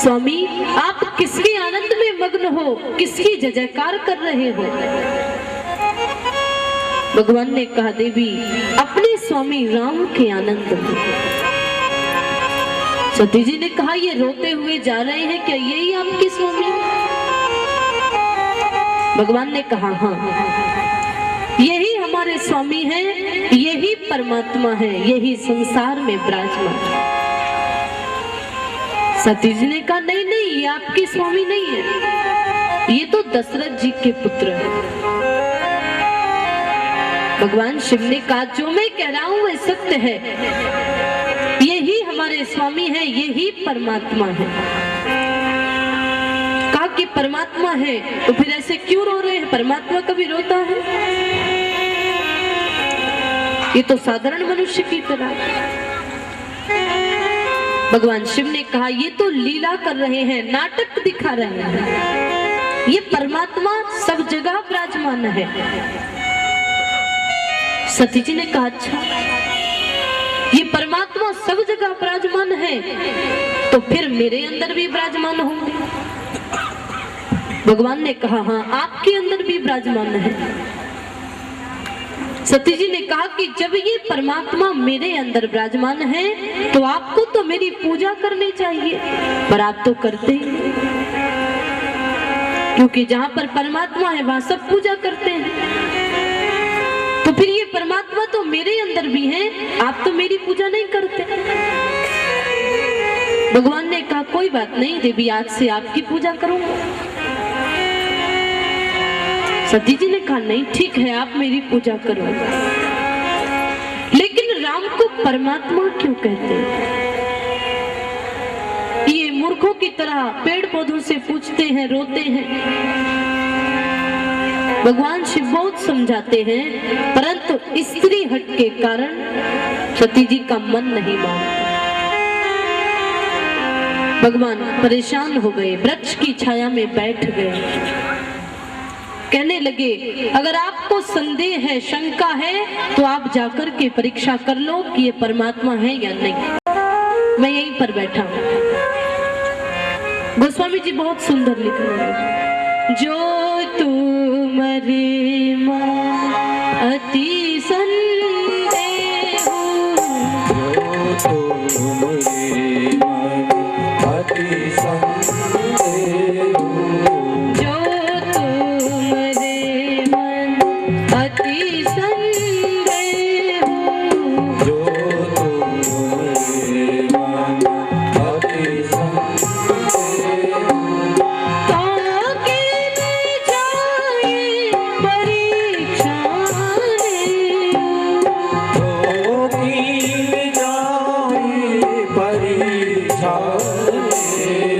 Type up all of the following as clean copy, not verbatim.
स्वामी आप किसके आनंद में मग्न हो, किसकी जय जयकार कर रहे हो? भगवान ने कहा देवी अपने स्वामी राम के आनंद में। सती जी ने कहा ये रोते हुए जा रहे हैं, क्या यही आपके स्वामी? भगवान ने कहा हाँ, यही हमारे स्वामी हैं, यही परमात्मा है, यही संसार में विराजमान। सती जी ने कहा नहीं नहीं, ये आपके स्वामी नहीं है, ये तो दशरथ जी के पुत्र हैं। भगवान शिव ने कहा जो मैं कह रहा हूं वह सत्य है, यही हमारे स्वामी है, यही परमात्मा है। कहा कि परमात्मा है तो फिर ऐसे क्यों रो रहे हैं? परमात्मा कभी रोता है? ये तो साधारण मनुष्य की तरह। भगवान शिव ने कहा ये तो लीला कर रहे हैं, नाटक दिखा रहे हैं, ये परमात्मा सब जगह विराजमान है। सती जी ने कहा अच्छा, ये परमात्मा सब जगह विराजमान है तो फिर मेरे अंदर भी विराजमान होंगे। भगवान ने कहा हाँ, आपके अंदर भी विराजमान है। सती जी ने कहा कि जब ये परमात्मा मेरे अंदर विराजमान है तो आपको तो मेरी पूजा करनी चाहिए, पर आप तो करते ही नहीं, क्योंकि जहां पर परमात्मा है वहां सब पूजा करते हैं। तो फिर ये परमात्मा तो मेरे अंदर भी है, आप तो मेरी पूजा नहीं करते। भगवान ने कहा कोई बात नहीं देवी, आज से आपकी पूजा करूंगा। सती जी ने कहा नहीं ठीक है, आप मेरी पूजा करो, लेकिन राम को परमात्मा क्यों कहते हैं? ये मूर्खों की तरह पेड़ पौधों से पूछते हैं, रोते हैं। भगवान शिव बहुत समझाते हैं, परंतु स्त्री हट के कारण सती जी का मन नहीं मानता। भगवान परेशान हो गए, वृक्ष की छाया में बैठ गए, कहने लगे अगर आपको संदेह है, शंका है, तो आप जाकर के परीक्षा कर लो कि ये परमात्मा है या नहीं। मैं यहीं पर बैठा हूं। गोस्वामी जी बहुत सुंदर लिख रहे हैं, जो तुम्हारे मन अति संदेह हो, जो तुम्हारे मन अति संदेह हो, जो तुम्हारे मन अति संदेह हो, जो तुम्हारे मन अति संदेह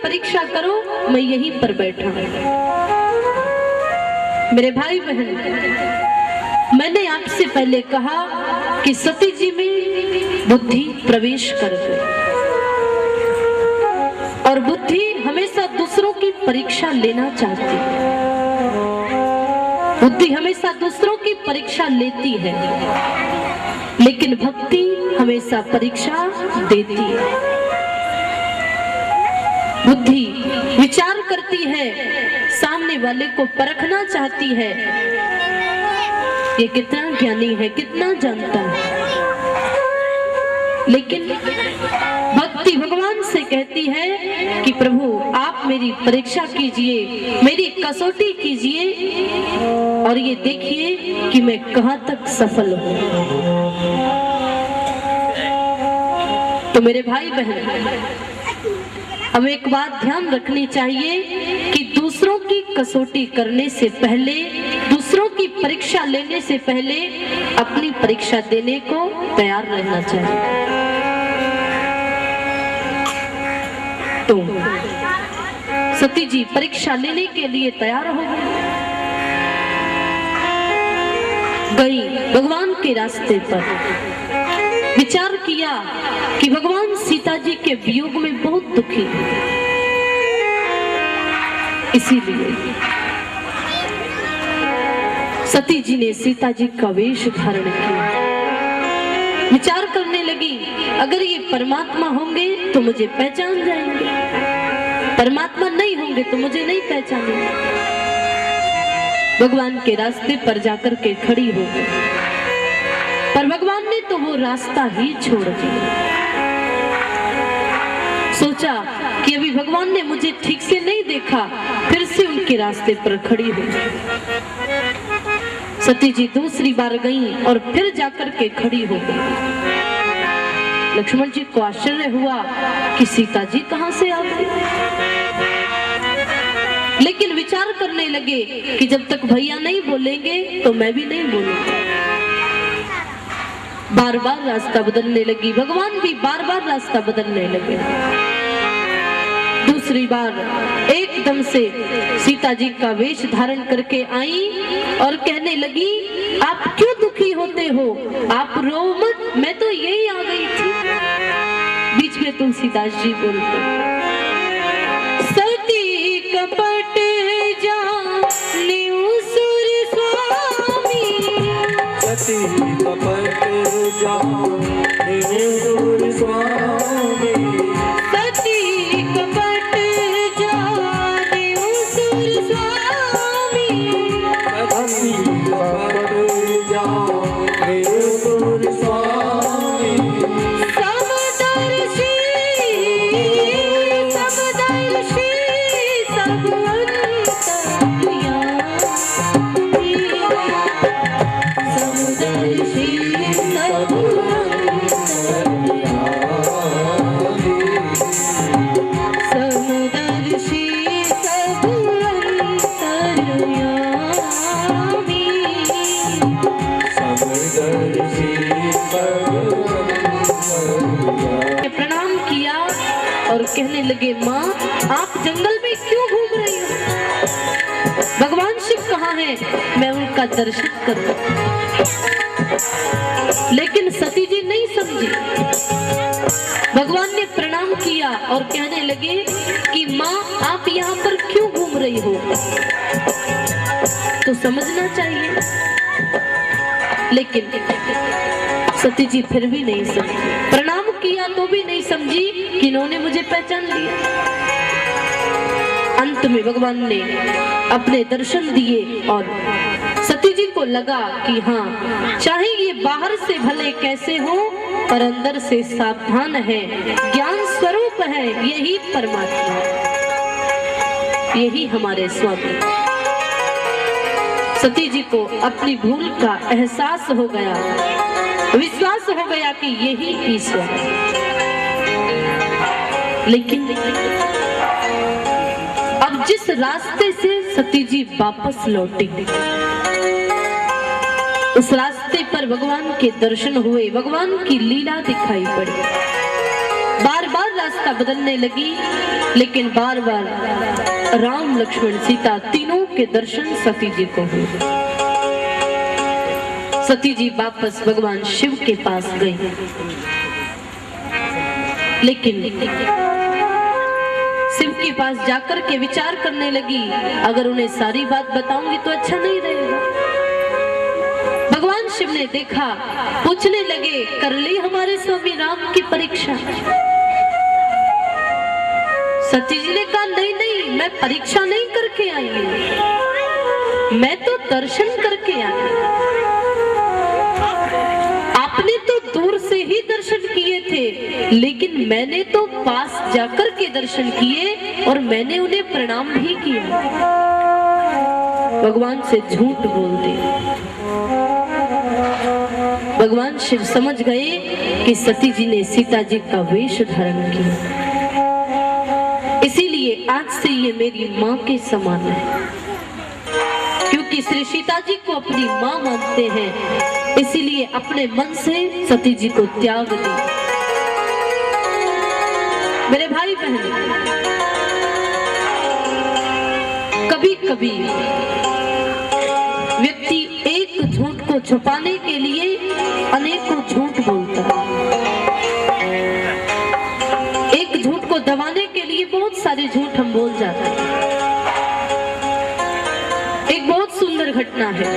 परीक्षा करो, मैं यहीं पर बैठा हूं। मेरे भाई बहन, मैंने आपसे पहले कहा कि सती जी में बुद्धि प्रवेश कर गई और बुद्धि हमेशा दूसरों की परीक्षा लेना चाहती है। बुद्धि हमेशा दूसरों की परीक्षा लेती है, लेकिन भक्ति हमेशा परीक्षा देती है। बुद्धि विचार करती है, सामने वाले को परखना चाहती है, ये कितना ज्ञानी है, कितना जानता है। लेकिन भक्ति भगवान से कहती है कि प्रभु आप मेरी परीक्षा कीजिए, मेरी कसौटी कीजिए और ये देखिए कि मैं कहां तक सफल हूं। तो मेरे भाई बहन, अब एक बात ध्यान रखनी चाहिए कि दूसरों की कसौटी करने से पहले, दूसरों की परीक्षा लेने से पहले अपनी परीक्षा देने को तैयार रहना चाहिए। तो सती जी परीक्षा लेने के लिए तैयार हो गई भगवान के रास्ते पर। विचार किया कि भगवान सीता जी के वियोग में बहुत दुखी है, इसीलिए सती जी ने सीता जी का वेश धारण किया। विचार करने लगी, अगर ये परमात्मा होंगे तो मुझे पहचान जाएंगे, परमात्मा नहीं होंगे तो मुझे नहीं पहचानेंगे। भगवान के रास्ते पर जाकर के खड़ी हो गई, पर भगवान ने तो वो रास्ता ही छोड़ दिया। सोचा कि अभी भगवान ने मुझे ठीक से नहीं देखा, फिर से उनके रास्ते पर खड़ी हो गई। सती जी दूसरी बार गई और फिर जाकर के खड़ी हो गई। लक्ष्मण जी को आश्चर्य हुआ कि सीता जी कहां से आ गई, लेकिन विचार करने लगे कि जब तक भैया नहीं बोलेंगे तो मैं भी नहीं बोलूंगा। बार बार रास्ता बदलने लगी, भगवान भी बार बार रास्ता बदलने लगे। दूसरी बार एकदम से सीता जी का वेश धारण करके आई और कहने लगी, आप क्यों दुखी होते हो, आप रो मत, मैं तो यही आ गई थी। बीच में तुलसीदास जी बोलते, सती कपट जाने सुर स्वामी, सती कपट जाने सुर स्वामी, सती कपट जाने सुर स्वामी, सती कपट जाने सुर स्वामी, समदर्शी समदर्शी सब अंतर्यामी, समदर्शी सब समदर्शी सब अंतर्यामी। समदर्शी प्रणाम किया और कहने लगे, माँ आप जंगल में क्यों घूम रही हो, भगवान शिव कहाँ हैं, मैं उनका दर्शन करूं। लेकिन सती जी नहीं समझी। भगवान ने प्रणाम किया और कहने लगे कि माँ आप यहाँ पर क्यों घूम रही हो, तो समझना चाहिए। लेकिन सती जी फिर भी नहीं समझी, प्रणाम किया तो भी नहीं समझी कि इन्होंने मुझे पहचान लिया। अंत में भगवान ने अपने दर्शन दिए और सती जी को लगा कि हाँ, चाहे ये बाहर से भले कैसे हो पर अंदर से सावधान है, ज्ञान स्वरूप है, यही परमात्मा, यही हमारे स्वामी। सती जी को अपनी भूल का एहसास हो गया, विश्वास हो गया कि यही ईश्वर है। लेकिन अब जिस रास्ते से सती जी वापस लौटी, उस रास्ते पर भगवान के दर्शन हुए, भगवान की लीला दिखाई पड़ी। बार बार रास्ता बदलने लगी, लेकिन बार बार राम लक्ष्मण सीता तीनों के दर्शन सती जी को हुए। सती जी वापस भगवान शिव के पास गई, लेकिन शिव के पास जाकर के विचार करने लगी, अगर उन्हें सारी बात बताऊंगी तो अच्छा नहीं रहेगा। भगवान शिव ने देखा, पूछने लगे, कर ली हमारे स्वामी राम की परीक्षा? सती जी ने कहा, नहीं नहीं, मैं परीक्षा नहीं करके आई हूं, मैं तो दर्शन करके आई हूं। आपने तो दूर से ही दर्शन किए थे, लेकिन मैंने तो पास जाकर के दर्शन किए और मैंने उन्हें प्रणाम भी किया। भगवान से झूठ बोल दिया। भगवान शिव समझ गए कि सती जी ने सीता जी का वेश धारण किया, इसीलिए आज से ये मेरी माँ के समान है। क्योंकि श्री सीता जी को अपनी माँ मानते हैं, इसीलिए अपने मन से सती जी को त्याग दिया। मेरे भाई बहन, कभी कभी व्यक्ति एक झूठ को छुपाने के लिए अनेकों झूठ बोलता है। एक झूठ को दबाने के लिए बहुत सारे झूठ हम बोल जाते हैं। एक बहुत सुंदर घटना है।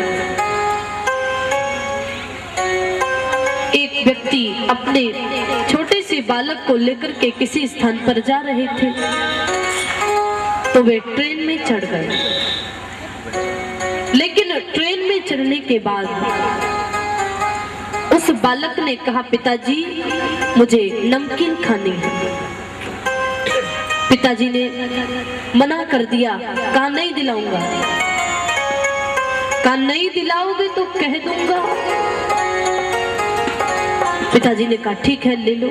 एक व्यक्ति अपने छोटे से बालक को लेकर के किसी स्थान पर जा रहे थे, तो वे ट्रेन में चढ़ गए। लेकिन ट्रेन में चढ़ने के बाद उस बालक ने कहा, पिताजी मुझे नमकीन खानी है। पिताजी ने मना कर दिया, कहा नहीं दिलाऊंगा। कहा नहीं दिलाओगे तो कह दूंगा। पिताजी ने कहा ठीक है ले लो।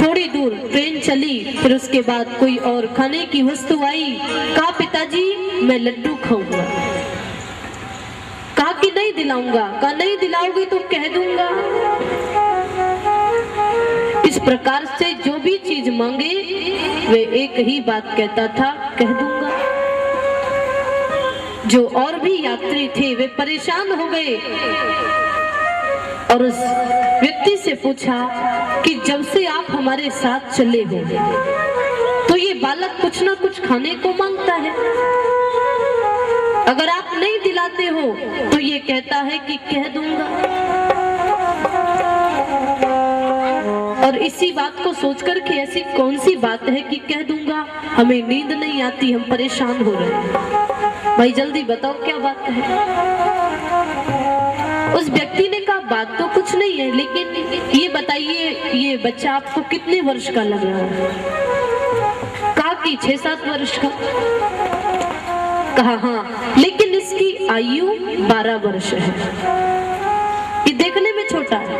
थोड़ी दूर ट्रेन चली, फिर उसके बाद कोई और खाने की वस्तु आई। कहा पिताजी मैं लड्डू खाऊंगा। कहा कि नहीं दिलाऊंगा। कहा नहीं दिलाओगे तो कह दूंगा। इस प्रकार से जो भी चीज मांगे वे एक ही बात कहता था, कह दूंगा। जो और भी यात्री थे वे परेशान हो गए और उस व्यक्ति से पूछा कि जब से आप हमारे साथ चले हो तो ये बालक कुछ ना कुछ खाने को मांगता है। अगर आप नहीं दिलाते हो तो ये कहता है कि कह दूंगा। और इसी बात को सोचकर कि ऐसी कौन सी बात है कि कह दूंगा, हमें नींद नहीं आती, हम परेशान हो रहे हैं। भाई जल्दी बताओ क्या बात है। उस व्यक्ति ने कहा बात तो कुछ नहीं है, लेकिन ये बताइए ये बच्चा आपको कितने वर्ष का लग रहा है। कहा कि 6-7 वर्ष का। कहा हाँ, लेकिन इसकी आयु 12 वर्ष है। ये देखने में छोटा है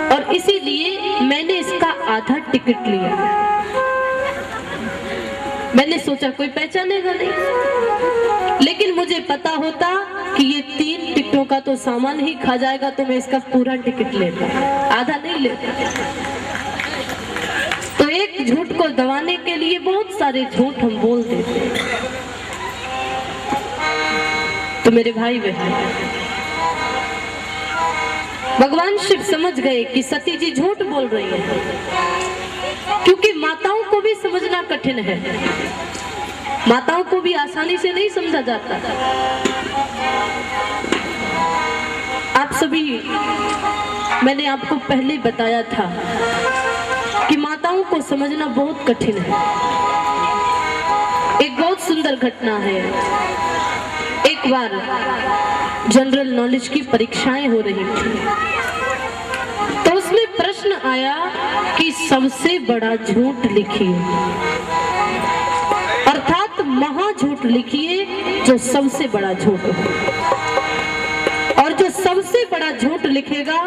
और इसीलिए मैंने इसका आधा टिकट लिया। मैंने सोचा कोई पहचानेगा नहीं, लेकिन मुझे पता होता कि ये 3 टिकटों का तो सामान ही खा जाएगा, तो मैं इसका पूरा टिकट लेता, आधा नहीं लेता। तो एक झूठ को दबाने के लिए बहुत सारे झूठ हम बोल देते हैं। तो मेरे भाई बहन, भगवान शिव समझ गए कि सती जी झूठ बोल रही है, क्योंकि माताओं को भी समझना कठिन है। माताओं को भी आसानी से नहीं समझा जाता। आप सभी, मैंने आपको पहले बताया था कि माताओं को समझना बहुत कठिन है। एक बहुत सुंदर घटना है। एक बार जनरल नॉलेज की परीक्षाएं हो रही थी, तो उसमें प्रश्न आया कि सबसे बड़ा झूठ लिखिए, अर्थात महा झूठ लिखिए जो सबसे बड़ा झूठ हो। और जो सबसे बड़ा झूठ लिखेगा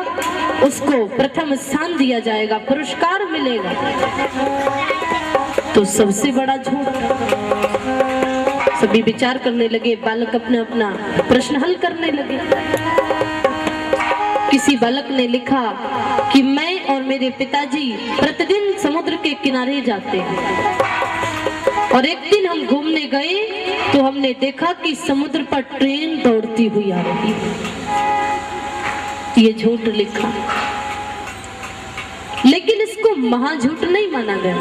उसको प्रथम स्थान दिया जाएगा, पुरस्कार मिलेगा। तो सबसे बड़ा झूठ। सभी विचार करने लगे, बालक अपना अपना प्रश्न हल करने लगे। किसी बालक ने लिखा कि मैं और मेरे पिताजी प्रतिदिन समुद्र के किनारे जाते हैं, और एक दिन हम घूमने गए तो हमने देखा कि समुद्र पर ट्रेन दौड़ती हुई आ रही है। ये झूठ लिखा, लेकिन इसको महाझूठ नहीं माना गया,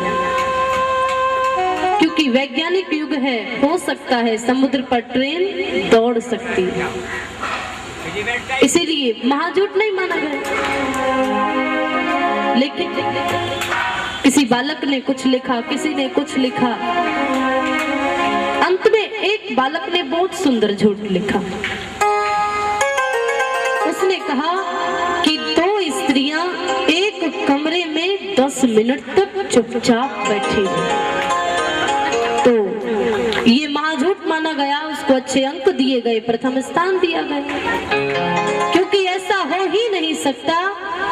क्योंकि वैज्ञानिक युग है, हो सकता है समुद्र पर ट्रेन दौड़ सकती है, इसीलिए महाझूठ नहीं माना गया। लेकिन किसी बालक ने कुछ लिखा, किसी ने कुछ लिखा। अंत में एक बालक ने बहुत सुंदर झूठ लिखा। उसने कहा कि 2 स्त्रियां एक कमरे में 10 मिनट तक चुपचाप बैठी। तो ये महाझूठ माना गया, उसको अच्छे अंक दिए गए, प्रथम स्थान दिया गया, क्योंकि ऐसा हो ही नहीं सकता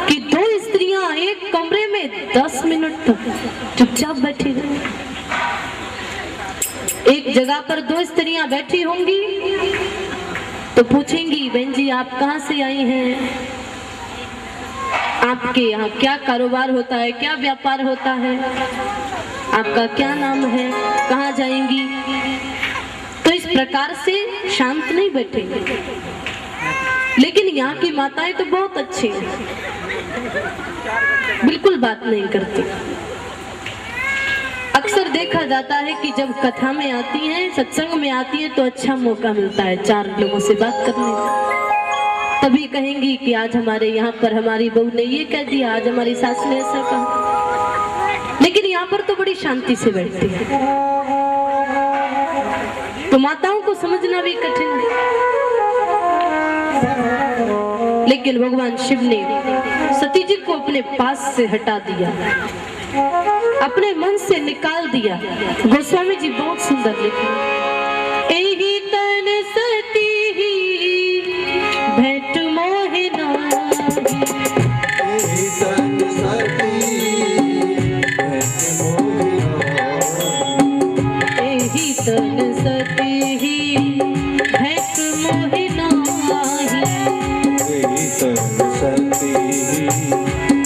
कि दो स्त्रियां एक कमरे में 10 मिनट तक चुपचाप बैठी रही। एक जगह पर दो स्त्रियां बैठी होंगी तो पूछेंगी, बहन जी आप कहाँ से आई हैं, आपके यहाँ क्या कारोबार होता है, क्या व्यापार होता है, आपका क्या नाम है, कहाँ जाएंगी। तो इस प्रकार से शांत नहीं बैठेंगे। लेकिन यहाँ की माताएं तो बहुत अच्छी हैं, बिल्कुल बात नहीं करती। अक्सर देखा जाता है कि जब कथा में आती हैं, सत्संग में आती हैं, तो अच्छा मौका मिलता है 4 लोगों से बात करने का। तभी कहेंगी कि आज हमारे यहाँ पर हमारी बहू ने ये कह दिया, आज हमारी सास ने ऐसा कहा। लेकिन यहाँ पर तो बड़ी शांति से बैठती है, तो माताओं को समझना भी कठिन है। लेकिन भगवान शिव ने सती जी को अपने पास से हटा दिया, अपने मन से निकाल दिया। गोस्वामी जी बहुत सुंदर लिखे, एही तन सती ही भेंट मोहे नाही, एही तन सती ही भेंट मोहे नाही, एही तन सती ही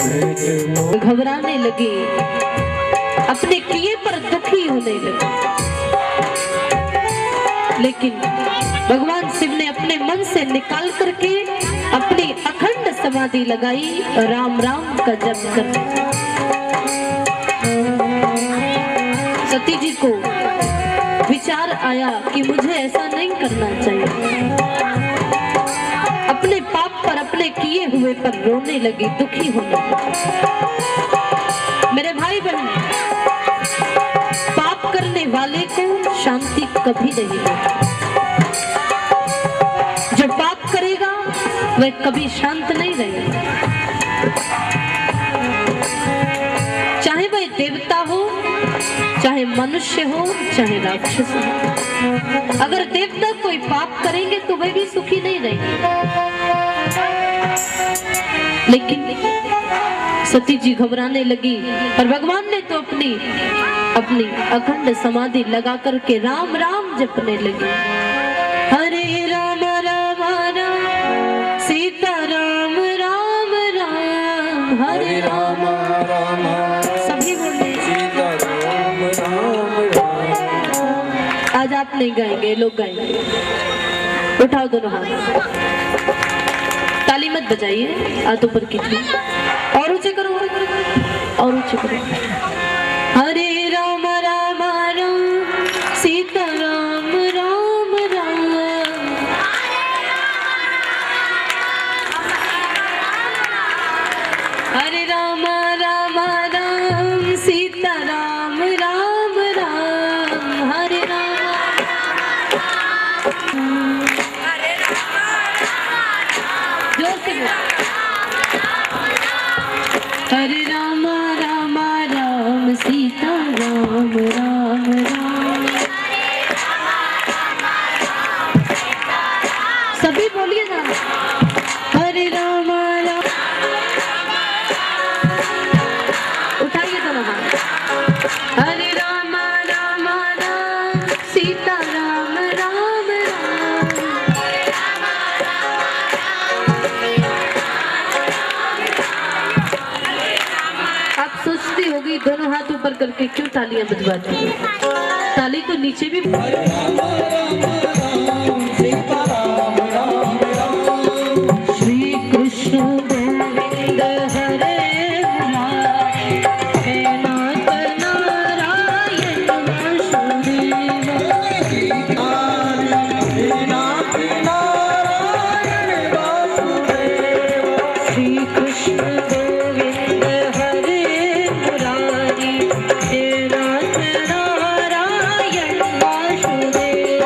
भेंट मोहे। घबराने लगे, अपने किए पर दुखी होने लगे। लेकिन भगवान शिव ने अपने मन से निकाल करके अपनी अखंड समाधि लगाई, राम राम का जप कर। सती जी को विचार आया कि मुझे ऐसा नहीं करना चाहिए। अपने पाप पर, अपने किए हुए पर रोने लगी, दुखी होने लगी। मेरे भाई बहन, पाप करने वाले को शांति कभी नहीं मिलती। जो पाप करेगा वह कभी शांत नहीं रहेगा, चाहे वह देवता हो, चाहे मनुष्य हो, चाहे राक्षस हो। अगर देवता कोई पाप करेंगे तो वह भी सुखी नहीं रहेंगे। लेकिन सती जी घबराने लगी, और भगवान ने तो अपनी अखंड समाधि लगा करके राम राम जपने लगी। हरे राम राम राम सीता राम राम राम, हरे राम राम सभी बोले सीता राम राम राम। आज आप नहीं गाएंगे, लोग गाएंगे। उठाओ दोनों हाथ, ताली मत बजाइए, हाथ ऊपर कीजिए, और ऊंचे करो, और ऊंचे करो। हरे राम राम राम सीता राम राम राम, हरे राम राम राम सीता राम राम राम, हरे राम। जोर से बोलो, हरे राम राम राम सीता राम राम राम। सभी बोलिए ना, हरे राम राम। उठाइए दोनों हाथ, हरे राम राम राम सीता राम राम राम। आप सोचती होगी दोनों हाथ ऊपर करके क्यों तालियां बजवाती है? ताली को नीचे भी श्री कृष्ण गोविंद हरे मुरारी, हे नाथ नारायण वासुदेव, श्री कृष्ण गोविंद हरे मुरारी, हे नाथ नारायण वासुदेव।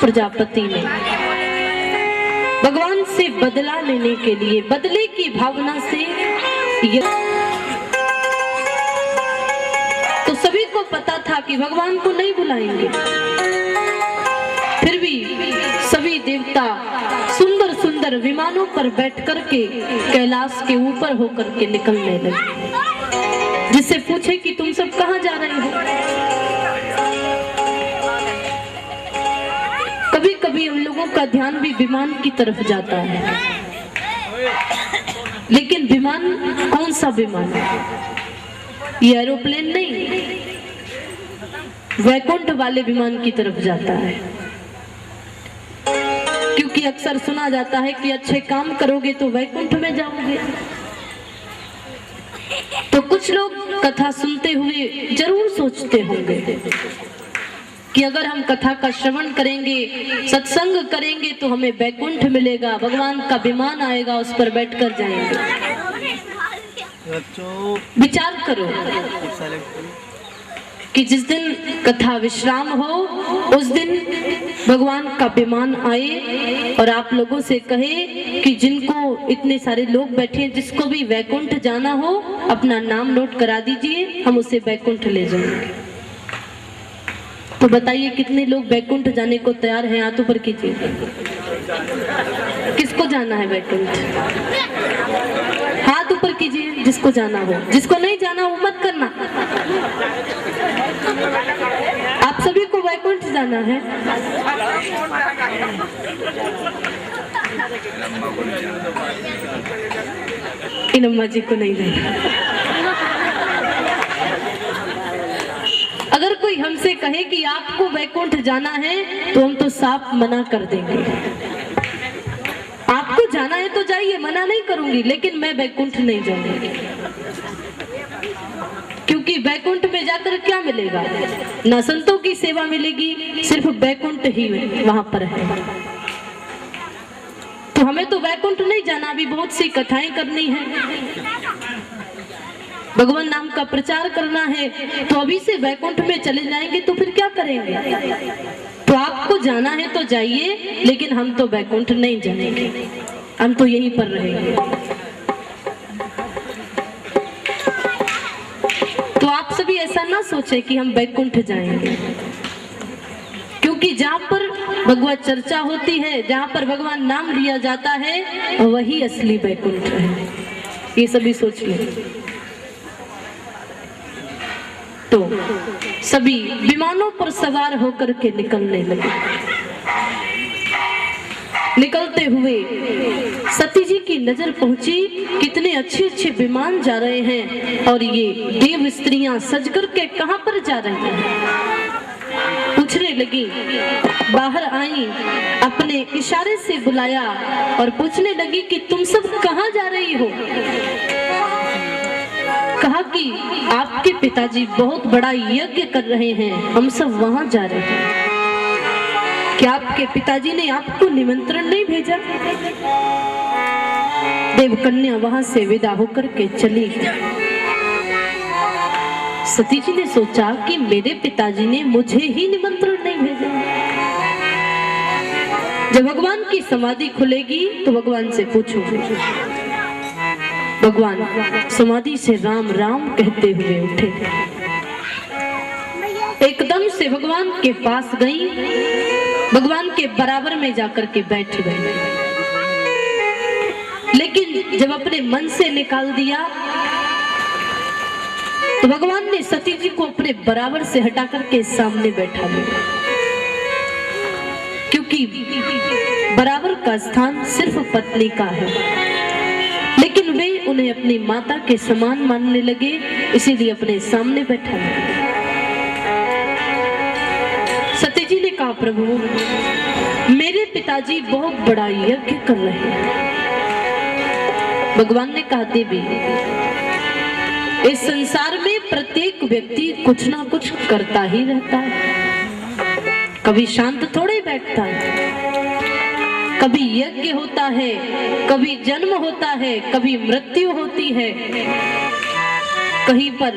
प्रजापति ने भगवान से बदला लेने के लिए, बदले की भावना से तो सभी को पता था कि भगवान को नहीं बुलाएंगे, फिर भी सभी देवता सुंदर सुंदर विमानों पर बैठ करके कैलाश के ऊपर होकर के निकलने लगे, जिससे पूछे कि तुम सब कहां जा रहे हो। कभी कभी हम लोगों का ध्यान भी विमान की तरफ जाता है, लेकिन विमान कौन सा विमान? ये एरोप्लेन नहीं, वैकुंठ वाले विमान की तरफ जाता है। क्योंकि अक्सर सुना जाता है कि अच्छे काम करोगे तो वैकुंठ में जाओगे। तो कुछ लोग कथा सुनते हुए जरूर सोचते होंगे कि अगर हम कथा का श्रवण करेंगे, सत्संग करेंगे तो हमें वैकुंठ मिलेगा, भगवान का विमान आएगा, उस पर बैठकर जाएंगे। विचार करो कि जिस दिन कथा विश्राम हो उस दिन भगवान का विमान आए और आप लोगों से कहे कि जिनको इतने सारे लोग बैठे हैं, जिसको भी वैकुंठ जाना हो अपना नाम नोट करा दीजिए, हम उसे वैकुंठ ले जाएंगे। तो बताइए कितने लोग वैकुंठ जाने को तैयार हैं? हाथ ऊपर कीजिए। किसको जाना है वैकुंठ? हाथ ऊपर कीजिए जिसको जाना हो। जिसको नहीं जाना हो मत करना। आप सभी को वैकुंठ जाना है। इन अम्मा जी को नहीं जाना। अगर कोई हमसे कहे कि आपको वैकुंठ जाना है तो हम तो साफ मना कर देंगे। आपको जाना है तो जाइए, मना नहीं करूंगी, लेकिन मैं वैकुंठ नहीं जाऊंगी। क्योंकि वैकुंठ में जाकर क्या मिलेगा? ना संतों की सेवा मिलेगी, सिर्फ वैकुंठ ही वहां पर है। तो हमें तो वैकुंठ नहीं जाना, अभी बहुत सी कथाएं करनी है, भगवान नाम का प्रचार करना है। तो अभी से वैकुंठ में चले जाएंगे तो फिर क्या करेंगे? तो आपको जाना है तो जाइए, लेकिन हम तो वैकुंठ नहीं जाएंगे, हम तो यहीं पर रहेंगे। तो आप सभी ऐसा ना सोचे कि हम वैकुंठ जाएंगे, क्योंकि जहाँ पर भगवत चर्चा होती है, जहाँ पर भगवान नाम लिया जाता है, वही असली वैकुंठ है। ये सभी सोच लें। तो सभी विमानों पर सवार होकर के निकलने लगे। निकलते हुए सती जी की नजर पहुंची, कितने अच्छे अच्छे विमान जा रहे हैं और ये देव स्त्रियां सज करके कहां पर जा रही हैं। पूछने लगी, बाहर आई, अपने इशारे से बुलाया और पूछने लगी कि तुम सब कहां जा रही हो। कहा कि आपके पिताजी बहुत बड़ा यज्ञ कर रहे हैं, हम सब वहां जा रहे हैं। क्या आपके पिताजी ने आपको निमंत्रण नहीं भेजा? देवकन्या वहां से विदा होकर के चली। सती जी ने सोचा कि मेरे पिताजी ने मुझे ही निमंत्रण नहीं भेजा। जब भगवान की समाधि खुलेगी तो भगवान से पूछूंगी। भगवान समाधि से राम राम कहते हुए उठे, एकदम से भगवान के पास गई, भगवान के बराबर में जाकर के बैठ गई। लेकिन जब अपने मन से निकाल दिया तो भगवान ने सती जी को अपने बराबर से हटा करके सामने बैठा लिया, क्योंकि बराबर का स्थान सिर्फ पत्नी का है। लेकिन वे उन्हें अपनी माता के समान मानने लगे, इसीलिए अपने सामने बैठा लिया। सती जी ने कहा, प्रभु मेरे पिताजी बहुत बड़ा यज्ञ कर रहे हैं। भगवान ने कहा, देवी इस संसार में प्रत्येक व्यक्ति कुछ ना कुछ करता ही रहता है, कभी शांत थोड़े बैठता है। कभी यज्ञ होता है, कभी जन्म होता है, कभी मृत्यु होती है। कहीं पर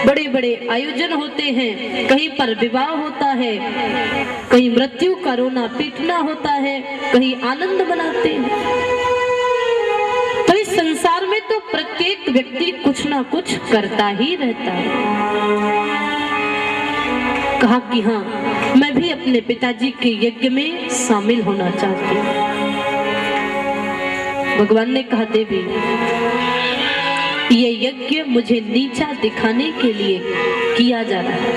बड़े बड़े आयोजन होते हैं, कहीं पर विवाह होता है, कहीं मृत्यु का रोना पीटना होता है, कहीं आनंद मनाते हैं। तो इस संसार में तो प्रत्येक व्यक्ति कुछ ना कुछ करता ही रहता है। कहा कि हाँ, मैं भी अपने पिताजी के यज्ञ में शामिल होना चाहती हूँ। भगवान ने कहा, देवी, ये यज्ञ मुझे नीचा दिखाने के लिए किया जा रहा है।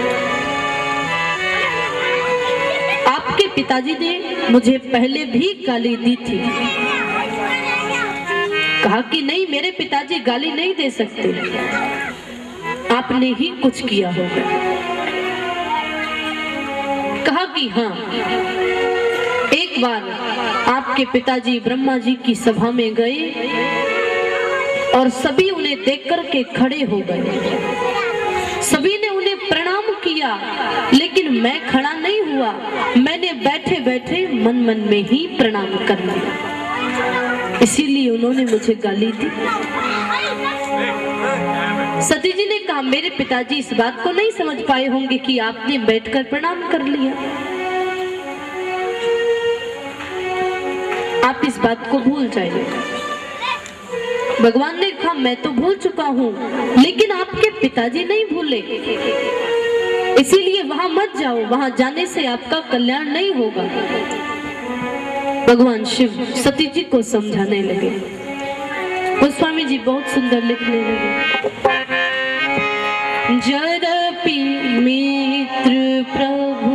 आपके पिताजी ने मुझे पहले भी गाली दी थी। कहा कि नहीं, मेरे पिताजी गाली नहीं दे सकते, आपने ही कुछ किया होगा। कहा कि हाँ, एक बार आपके पिताजी ब्रह्मा जी की सभा में गए और सभी उन्हें देख करके खड़े हो गए। सभी ने उन्हें प्रणाम किया, लेकिन मैं खड़ा नहीं हुआ, मैंने बैठे बैठे मन मन में ही प्रणाम कर लिया, इसीलिए उन्होंने मुझे गाली दी। सती जी ने कहा, मेरे पिताजी इस बात को नहीं समझ पाए होंगे कि आपने बैठकर प्रणाम कर लिया, आप इस बात को भूल जाइए। भगवान ने कहा, मैं तो भूल चुका हूँ, लेकिन आपके पिताजी नहीं भूले, इसीलिए वहां मत जाओ, वहां जाने से आपका कल्याण नहीं होगा। भगवान शिव सती जी को समझाने लगे। गोस्वामी जी बहुत सुंदर लिखने लगे। जरपि मित्र प्रभु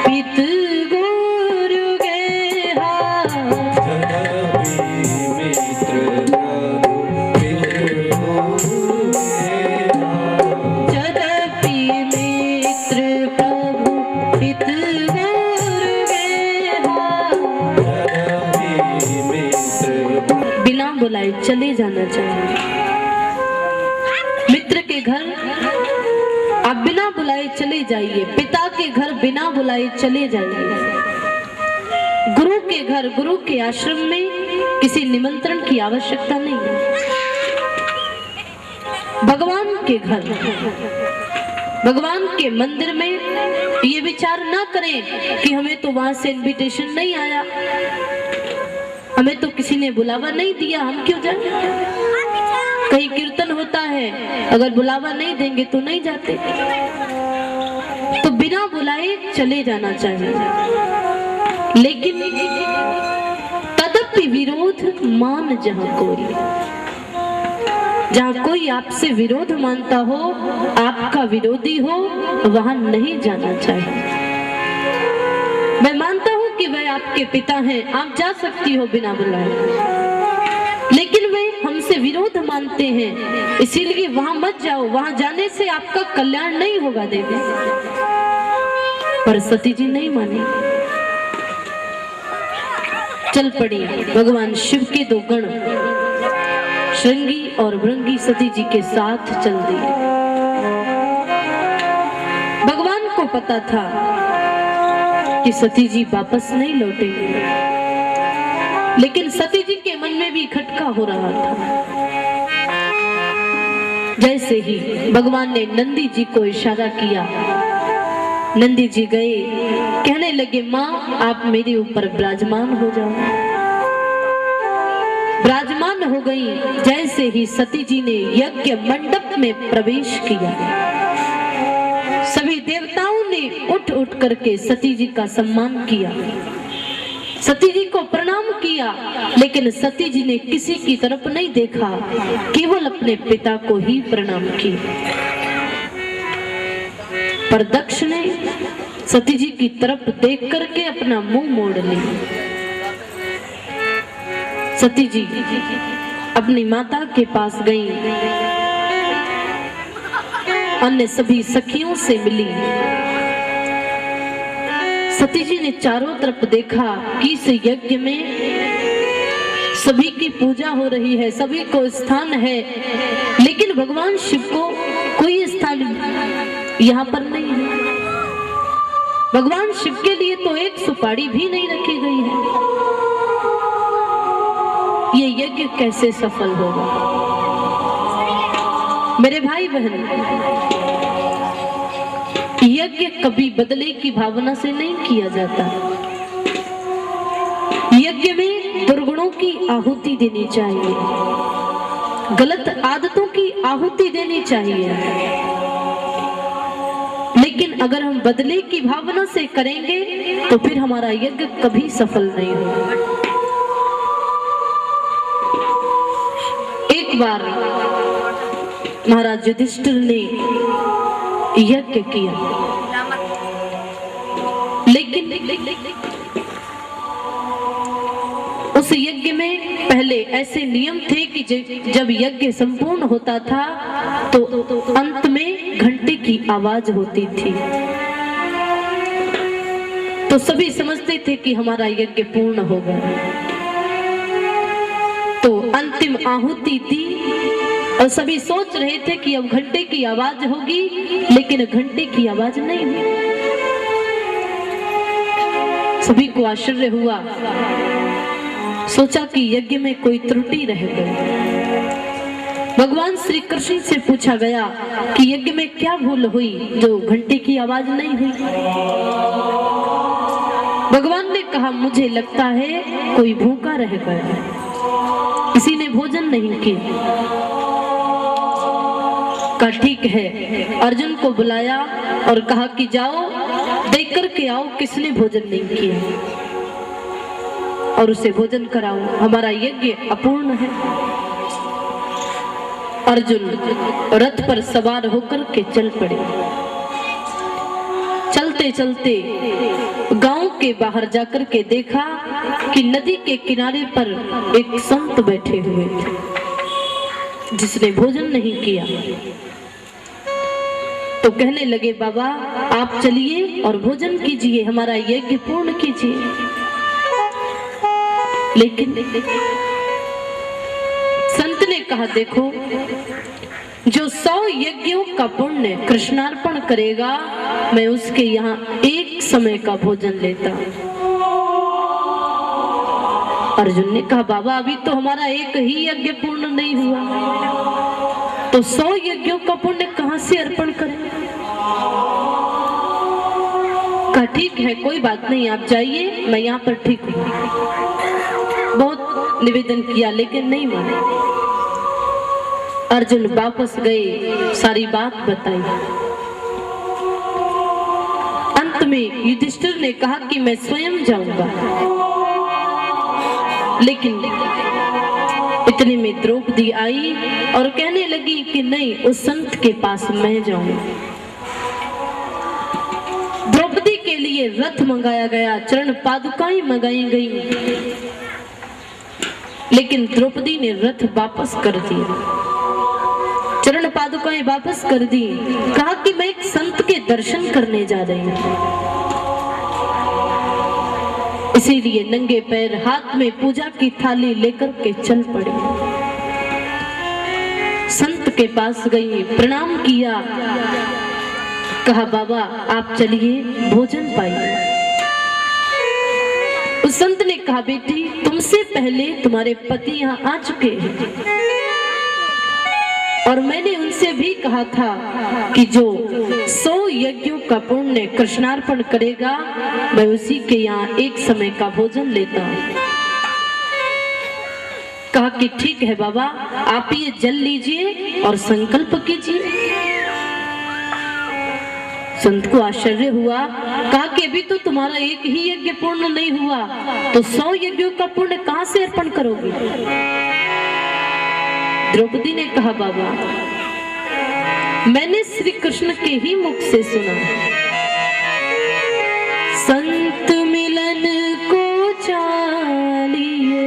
पित गुरु गेहा, जरपि मित्र प्रभु पित गुरु गेहा, बिना बुलाए चले जाना चाहिए। मित्र के घर आप बिना बुलाए चले जाइए, पिता के घर बिना बुलाए चले जाइए, गुरु के घर, गुरु के आश्रम में किसी निमंत्रण की आवश्यकता नहीं है। भगवान के घर, भगवान के मंदिर में ये विचार ना करें कि हमें तो वहां से इनविटेशन नहीं आया, हमें तो किसी ने बुलावा नहीं दिया, हम क्यों जाएं। कहीं कीर्तन होता है, अगर बुलावा नहीं देंगे तो नहीं जाते। तो बिना बुलाए चले जाना चाहिए, लेकिन तदपि विरोध मान जहां कोई, जहां कोई आपसे विरोध मानता हो, आपका विरोधी हो, वहां नहीं जाना चाहिए। मैं मानता हूं कि वह आपके पिता हैं, आप जा सकती हो बिना बुलाए, लेकिन वे हमसे विरोध मानते हैं, इसीलिए वहां मत जाओ, वहां जाने से आपका कल्याण नहीं होगा देवी। पर सती जी नहीं मानी, चल पड़ी। भगवान शिव के दो गण श्रृंगी और भृंगी सती जी के साथ चल दिए। भगवान को पता था कि सती जी वापस नहीं लौटेंगे, लेकिन सती जी के मन में भी खटका हो रहा था। जैसे ही भगवान ने नंदी जी को इशारा किया, नंदी जी गए, कहने लगे, माँ आप मेरे ऊपर विराजमान हो जाओ। विराजमान हो गई। जैसे ही सती जी ने यज्ञ मंडप में प्रवेश किया, सभी देवताओं ने उठ उठ करके सती जी का सम्मान किया, सती जी को प्रणाम किया, लेकिन सती जी ने किसी की तरफ नहीं देखा, केवल अपने पिता को ही प्रणाम किया। पर दक्ष ने सती जी की तरफ देख करके अपना मुंह मोड़ लिया। सती जी अपनी माता के पास गई, अन्य सभी सखियों से मिली। सती जी ने चारों तरफ देखा कि इस यज्ञ में सभी की पूजा हो रही है, सभी को स्थान है, लेकिन भगवान शिव को कोई स्थान यहाँ पर नहीं है। भगवान शिव के लिए तो एक सुपारी भी नहीं रखी गई है। ये यज्ञ कैसे सफल होगा? मेरे भाई बहन, यज्ञ कभी बदले की भावना से नहीं किया जाता। यज्ञ में दुर्गुणों की आहुति देनी चाहिए, गलत आदतों की आहुति देनी चाहिए। लेकिन अगर हम बदले की भावना से करेंगे तो फिर हमारा यज्ञ कभी सफल नहीं होगा। एक बार महाराज युधिष्ठिर ने यज्ञ किया, लेकिन उस यज्ञ में पहले ऐसे नियम थे कि जब यज्ञ संपूर्ण होता था तो अंत में घंटे की आवाज होती थी, तो सभी समझते थे कि हमारा यज्ञ पूर्ण हो गया। तो अंतिम आहुति दी और सभी सोच रहे थे कि अब घंटे की आवाज होगी, लेकिन घंटे की आवाज नहीं हुई। सभी को आश्चर्य हुआ, सोचा कि यज्ञ में कोई त्रुटि रह गई। भगवान श्री कृष्ण से पूछा गया कि यज्ञ में क्या भूल हुई जो घंटे की आवाज नहीं हुई। भगवान ने कहा, मुझे लगता है कोई भूखा रह गया, किसी ने भोजन नहीं किया। कहा ठीक है, अर्जुन को बुलाया और कहा कि जाओ देख कर के आओ किसने भोजन नहीं किया और उसे भोजन कराओ, हमारा यज्ञ अपूर्ण है। अर्जुन रथ पर सवार होकर के चल पड़े। चलते चलते गांव के बाहर जाकर के देखा कि नदी के किनारे पर एक संत बैठे हुए थे जिसने भोजन नहीं किया। तो कहने लगे, बाबा आप चलिए और भोजन कीजिए, हमारा यज्ञ पूर्ण कीजिए। लेकिन संत ने कहा, देखो जो 100 यज्ञों का पुण्य कृष्णार्पण करेगा, मैं उसके यहाँ एक समय का भोजन लेता। अर्जुन ने कहा, बाबा अभी तो हमारा एक ही यज्ञ पूर्ण नहीं हुआ, तो 100 यज्ञों का पुण्य कहां से अर्पण करें। कहा ठीक है, कोई बात नहीं, आप जाइए, मैं यहाँ पर ठीक हूँ। बहुत निवेदन किया लेकिन नहीं माने। अर्जुन वापस गए, सारी बात बताई। अंत में युधिष्ठिर ने कहा कि मैं स्वयं जाऊंगा, लेकिन इतने में द्रौपदी आई और कहने लगी कि नहीं, उस संत के पास मैं जाऊंगा। द्रौपदी के लिए रथ मंगाया गया, चरण पादुकाएं मंगाई गई, लेकिन द्रौपदी ने रथ वापस कर दिया, चरण पादुकाएं वापस कर दी। कहा कि मैं एक संत के दर्शन करने जा रही हूं, इसीलिए नंगे पैर हाथ में पूजा की थाली लेकर के चल पड़ी। संत के पास गई, प्रणाम किया, कहा बाबा आप चलिए भोजन पाइए। उस संत ने कहा, बेटी तुमसे पहले तुम्हारे पति यहाँ आ चुके हैं और मैंने उनसे भी कहा था कि जो 100 यज्ञों का पुण्य कृष्णार्पण करेगा, मैं उसी के यहाँ एक समय का भोजन लेता हूँ। कहा कि ठीक है बाबा, आप ये जल लीजिए और संकल्प कीजिए। संत को आश्चर्य हुआ, कहा कि अभी तो तुम्हारा एक ही यज्ञ पूर्ण नहीं हुआ, तो 100 यज्ञों का पुण्य कहां से अर्पण करोगे। द्रौपदी ने कहा, बाबा मैंने श्री कृष्ण के ही मुख से सुना, संत मिलन को चालिए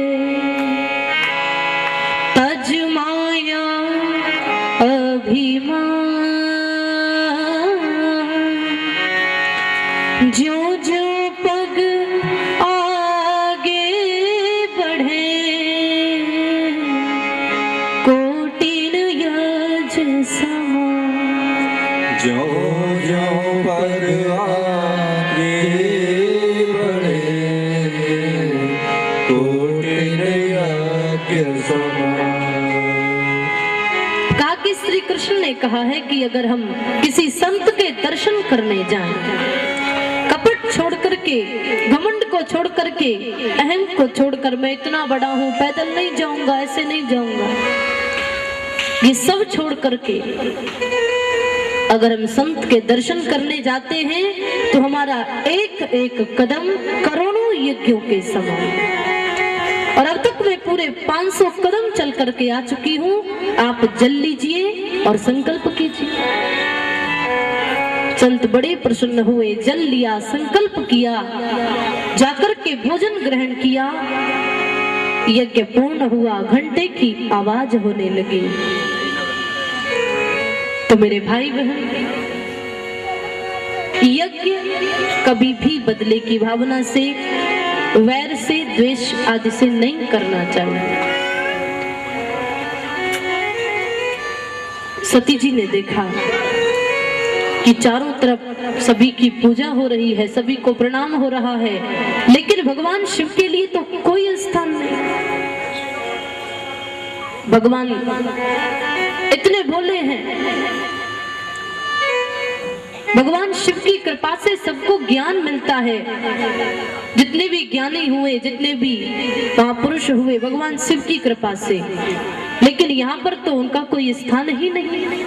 तज माया अभिमान, ज्यों ज्यों पग आगे बढ़े कोटिन यज समान, ज्यों ज्यों पग आगे बढ़े कोटिन यज्ञ समान। कहा कि श्री कृष्ण ने कहा है कि अगर हम किसी संत के दर्शन करने जाएं, कपट छोड़ करके, घमंड को छोड़ करके, अहम को छोड़कर, मैं इतना बड़ा हूं, पैदल नहीं जाऊंगा, ऐसे नहीं जाऊंगा, ये सब छोड़ करके अगर हम संत के दर्शन करने जाते हैं तो हमारा एक एक कदम करोड़ों यज्ञों के समान। और अब तक मैं पूरे 500 कदम चल करके आ चुकी हूँ, आप जल लीजिए और संकल्प कीजिए। संत बड़े प्रसन्न हुए, जल लिया, संकल्प किया, जाकर के भोजन ग्रहण किया, यज्ञ पूर्ण हुआ, घंटे की आवाज होने लगी। तो मेरे भाई बहन, यज्ञ कभी भी बदले की भावना से, वैर से, द्वेष आदि से नहीं करना चाहिए। सती जी ने देखा कि चारों तरफ सभी की पूजा हो रही है, सभी को प्रणाम हो रहा है, लेकिन भगवान शिव के लिए तो कोई स्थान नहीं। भगवान इतने भोले हैं, भगवान शिव की कृपा से सबको ज्ञान मिलता है। जितने भी ज्ञानी हुए, जितने भी महापुरुष हुए, भगवान शिव की कृपा से, लेकिन यहाँ पर तो उनका कोई स्थान ही नहीं।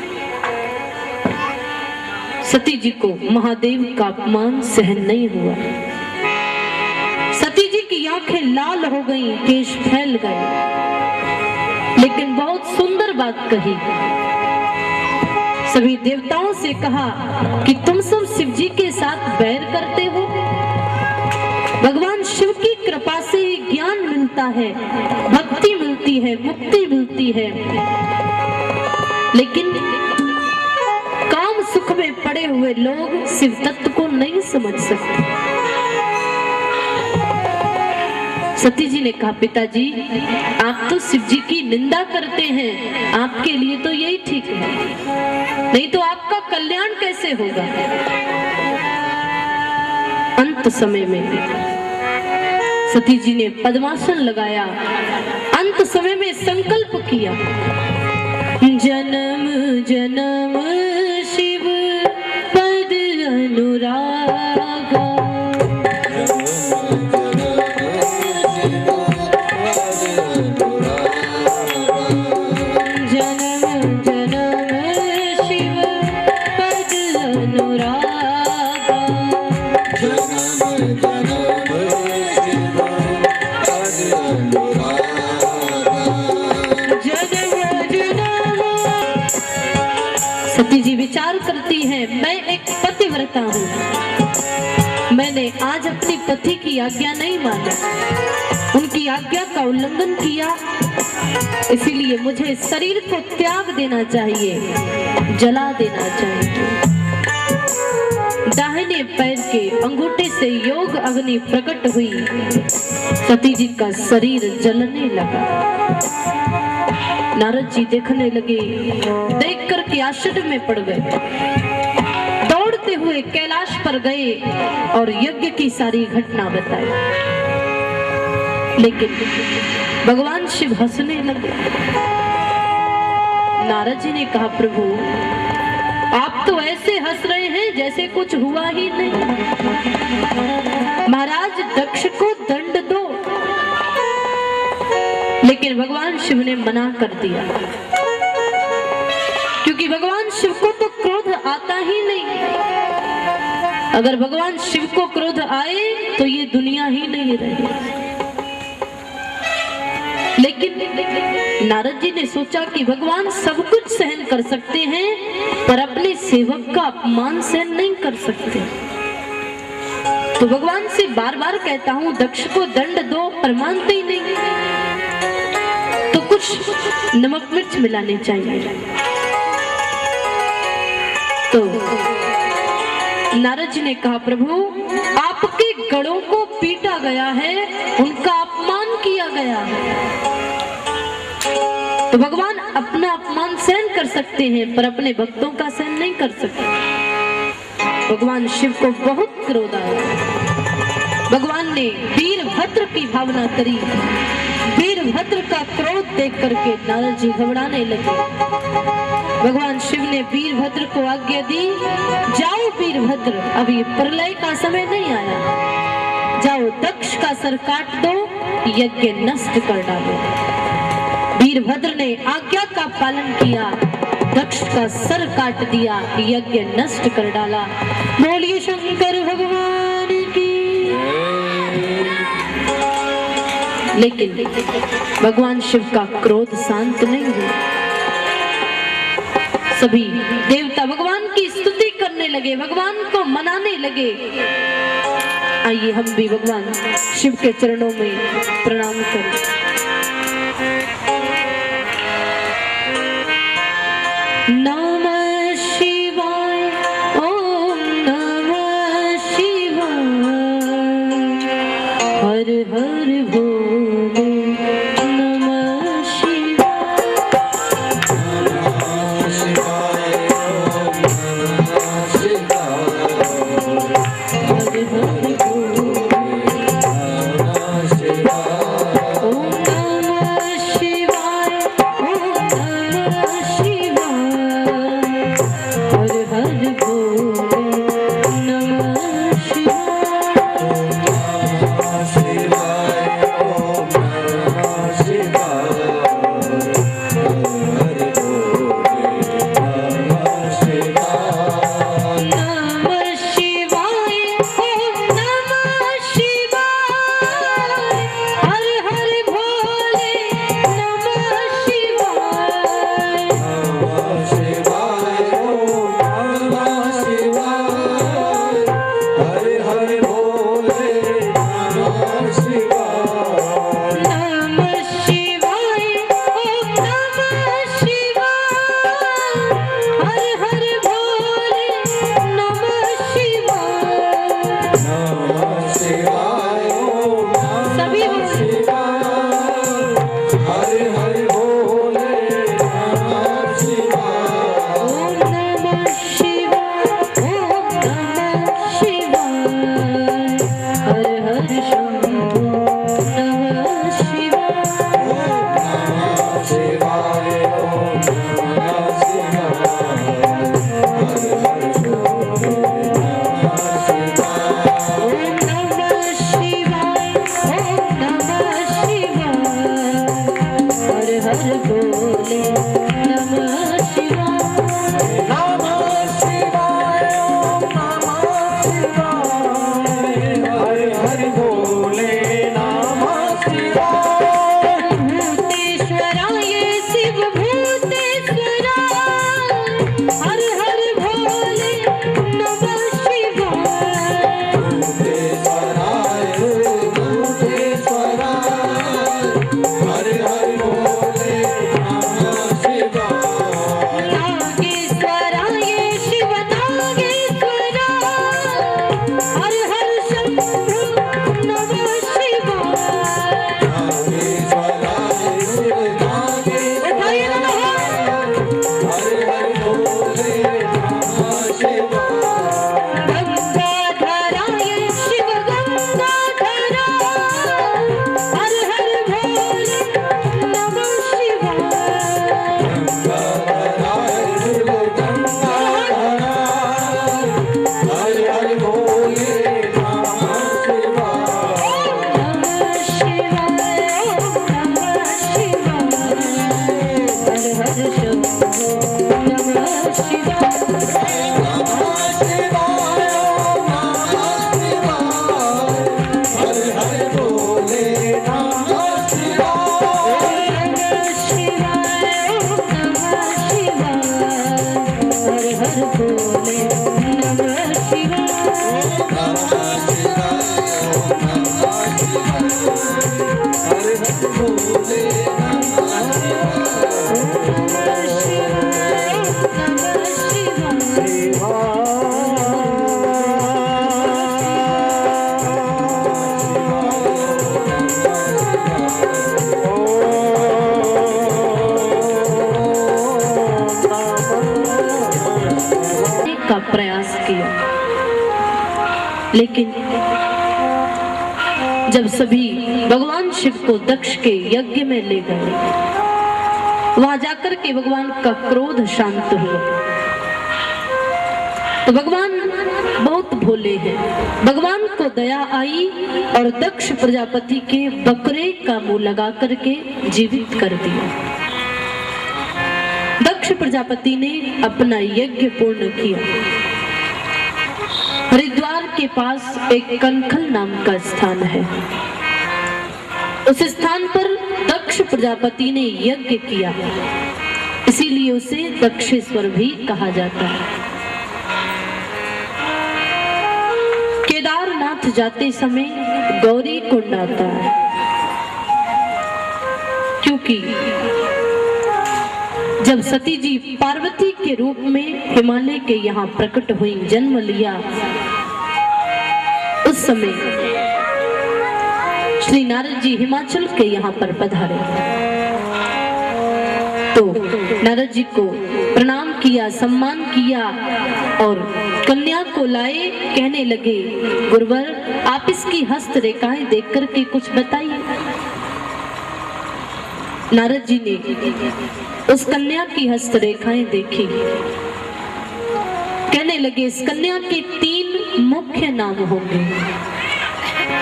सती जी को महादेव का अपमान सहन नहीं हुआ। सती जी की आंखें लाल हो गईं, केश फैल गए, लेकिन बहुत सुंदर बात कही। सभी देवताओं से कहा कि तुम सब शिव जी के साथ बैर करते हो। भगवान शिव की कृपा से ज्ञान मिलता है, भक्ति मिलती है, मुक्ति मिलती है, लेकिन काम सुख में पड़े हुए लोग शिव तत्व को नहीं समझ सकते। सती जी ने कहा, पिताजी आप तो शिव जी की निंदा करते हैं, आपके लिए तो यही ठीक है, नहीं तो आपका कल्याण कैसे होगा। अंत समय में सती जी ने पद्मासन लगाया, अंत समय में संकल्प किया, जन्म जन्म शिव पद अनुरागा, सती जी विचार करती है, मैं एक पतिव्रता हूँ, मैंने आज अपनी पति की आज्ञा नहीं माना, उनकी आज्ञा का उल्लंघन किया, इसीलिए मुझे शरीर को त्याग देना चाहिए, जला देना चाहिए। दाहिने पैर के अंगूठे से योग अग्नि प्रकट हुई, सती जी का शरीर जलने लगा। नारद जी देखने लगे, देख करके आश्चर्य में पड़ गए, दौड़ते हुए कैलाश पर गए और यज्ञ की सारी घटना बताई। लेकिन भगवान शिव हंसने लगे। नारद जी ने कहा, प्रभु आप तो ऐसे हंस रहे हैं जैसे कुछ हुआ ही नहीं। महाराज दक्ष को दंड दो, लेकिन भगवान शिव ने मना कर दिया, क्योंकि भगवान शिव को तो क्रोध आता ही नहीं। अगर भगवान शिव को क्रोध आए तो ये दुनिया ही नहीं रही। लेकिन नारद जी ने सोचा कि भगवान सब कुछ सहन कर सकते हैं, पर अपने सेवक का अपमान सहन नहीं कर सकते। तो भगवान से बार बार कहता हूं, दक्ष को दंड दो, पर मानते ही नहीं, तो कुछ नमक मिर्च मिलाने चाहिए। तो नारद जी ने कहा, प्रभु आपके गणों को पीटा गया है, उनका अपमान किया गया है। तो भगवान अपना अपमान सहन कर सकते हैं, पर अपने भक्तों का सहन नहीं कर सकते। भगवान शिव को बहुत क्रोध आया। भगवान ने वीरभद्र की भावना करी, वीरभद्र का क्रोध देख करके नारद जी घबराने लगे। भगवान शिव ने वीरभद्र को आज्ञा दी, जाओ वीरभद्र, अभी प्रलय का समय नहीं आया, जाओ दक्ष का सर काट दो, यज्ञ नष्ट कर डालो। वीरभद्र ने आज्ञा का पालन किया, दक्ष का सर काट दिया, यज्ञ नष्ट कर डाला। बोलिए शंकर भगवान की। लेकिन भगवान शिव का क्रोध शांत नहीं हुआ। सभी देवता भगवान की स्तुति करने लगे, भगवान को मनाने लगे। आइए हम भी भगवान शिव के चरणों में प्रणाम करें। नमः शिवाय, ओम नमः शिवाय, हर हर भोले नमः शिवाय, नमः शिवाय, ओम नमः शिवाय, हर हर भोले नमः शिवाय, ओम नमः शिवाय, ओम नमः शिवाय, हर हर भोले नमः शिवाय। नमः शिवाय, ओम नमः शिवाय, हरि बोले नमः शिवाय, नमः शिवाय, ओम नमः शिवाय, हर हर भोले नमः शिवाय। नमः शिवाय, ओम नमः शिवाय, हरि हरि बोले नमः शिवाय, नमः शिवाय, ओम नमः शिवाय, हर हर भोले नमः शिवाय। नमः शिवाय, ओम नमः सभी बोल। शिवाय, हरि हरि बोले नमः शिवाय, ओम नमः शिवाय, ओम नमः शिवाय, हर हर शंभो नमः शिवाय। नमः शिवाय, ओम नमः शिवाय, हरि हरि बोले नमः शिवाय, ओम नमः शिवाय, ओम नमः शिवाय, हर हर भोले नमः शिवाय। नमः शिवाय, ओम नमः शिवाय, हरि हरि बोले नमः शिवाय, भूतेश्वराय शिव भूतेश्वराय, हर हर भोले नमः शिवाय। भूतेश्वराय, भूतेश्वराय, हरि हरि बोले नमः शिवाय, नागेश्वराय शिव नागेश्वराय, हर हर शंभो नमः शिवाय। नागेश्वराय, शिव उठाइए ना नागेश्वराय, हरि हरि बोले नमः शिवाय, गंगाधराय शिव गंगाधराय, हर हर भोले नमः शिवाय। गंगाधराय, शिव गंगाधराय, हरि हरि बोले नमः शिवाय, नमः शिवाय, ओम नमः शिवाय, हर हर शंभो नमः शिवाय। नमः शिवाय, ओम नमः शिवाय, हरि हरि बोले नमः शिवाय, नमः शिवाय, ओम नमः शिवाय, हर हर भोले नमः शिवाय। नमः शिवाय, ओम नमः शिवाय, हरि हरि बोले नमः का प्रयास किया, लेकिन जब सभी भगवान शिव को दक्ष के यज्ञ में ले गए। वहां जाकर के भगवान का क्रोध शांत हुआ। तो भगवान बहुत भोले हैं, भगवान को दया आई और दक्ष प्रजापति के बकरे का मुंह लगा करके जीवित कर दिया। दक्ष प्रजापति ने अपना यज्ञ पूर्ण किया। हरिद्वार के पास एक कनखल नाम का स्थान है। उस स्थान पर दक्ष प्रजापति ने यज्ञ किया, इसीलिए उसे दक्षेश्वर भी कहा जाता है। केदारनाथ जाते समय गौरी कुंड आता है, क्योंकि जब सती जी पार्वती के रूप में हिमालय के यहाँ प्रकट हुई, जन्म लिया, उस समय श्री नारद जी हिमाचल के यहाँ पर पधारे। तो नारद जी को प्रणाम किया, सम्मान किया और कन्या को लाए। कहने लगे, गुरुवर आप इसकी हस्त रेखाएं देख करके कुछ बताइए। नारद जी ने उस कन्या की हस्त रेखाएं देखी। कहने लगे, इस कन्या के 3 मुख्य नाम होंगे।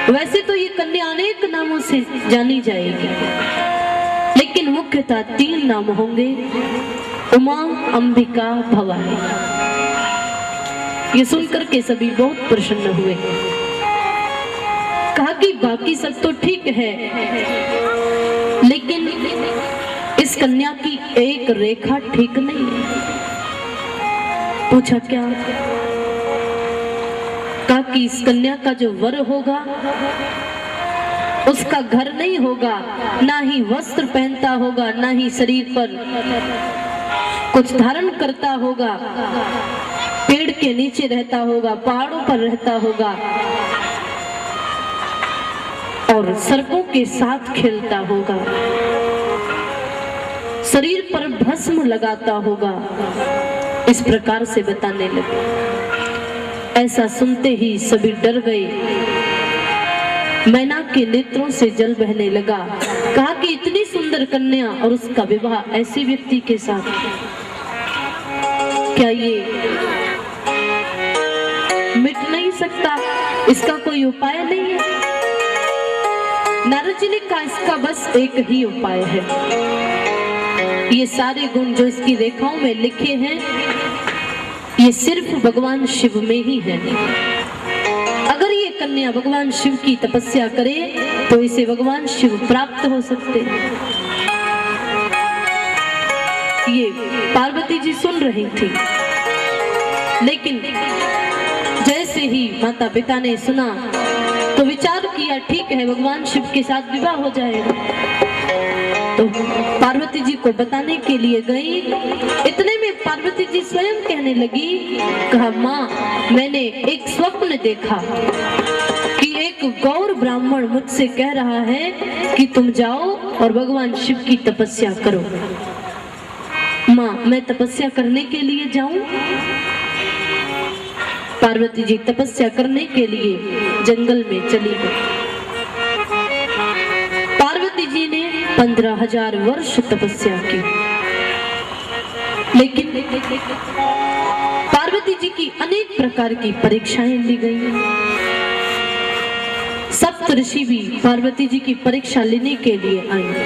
वैसे तो ये कन्या अनेक नामों से जानी जाएगी, लेकिन मुख्यतः 3 नाम होंगे, उमा, अंबिका, भवानी। ये सुनकर के सभी बहुत प्रसन्न हुए। कहा कि बाकी सब तो ठीक है, लेकिन इस कन्या की एक रेखा ठीक नहीं है। पूछा क्या? कहा कि इस कन्या का जो वर होगा उसका घर नहीं होगा, ना ही वस्त्र पहनता होगा, ना ही शरीर पर कुछ धारण करता होगा, पेड़ के नीचे रहता होगा, पहाड़ों पर रहता होगा और सर्पों के साथ खेलता होगा, शरीर पर भस्म लगाता होगा। इस प्रकार से बताने लगे। ऐसा सुनते ही सभी डर गए। मैना के नेत्रों से जल बहने लगा। कहा कि इतनी सुंदर कन्या और उसका विवाह ऐसे व्यक्ति के साथ, क्या ये मिट नहीं सकता? इसका कोई उपाय नहीं है? नारद जी ने कहा, इसका बस एक ही उपाय है। ये सारे गुण जो इसकी रेखाओं में लिखे हैं, ये सिर्फ भगवान शिव में ही है। अगर ये कन्या भगवान शिव की तपस्या करे तो इसे भगवान शिव प्राप्त हो सकते हैं। ये पार्वती जी सुन रही थी, लेकिन जैसे ही माता पिता ने सुना तो विचार किया, ठीक है भगवान शिव के साथ विवाह हो जाएगा। तो पार्वती जी को बताने के लिए गई। इतने में पार्वती जी स्वयं कहने लगी, कहा माँ, मैंने एक स्वप्न देखा कि एक गौर ब्राह्मण मुझसे कह रहा है कि तुम जाओ और भगवान शिव की तपस्या करो। माँ, मैं तपस्या करने के लिए जाऊं? पार्वती जी तपस्या करने के लिए जंगल में चली गई। पार्वती जी ने 15,000 वर्ष तपस्या की, लेकिन पार्वती जी की अनेक प्रकार की परीक्षाएं ली गई। सप्त ऋषि भी पार्वती जी की परीक्षा लेने के लिए आए।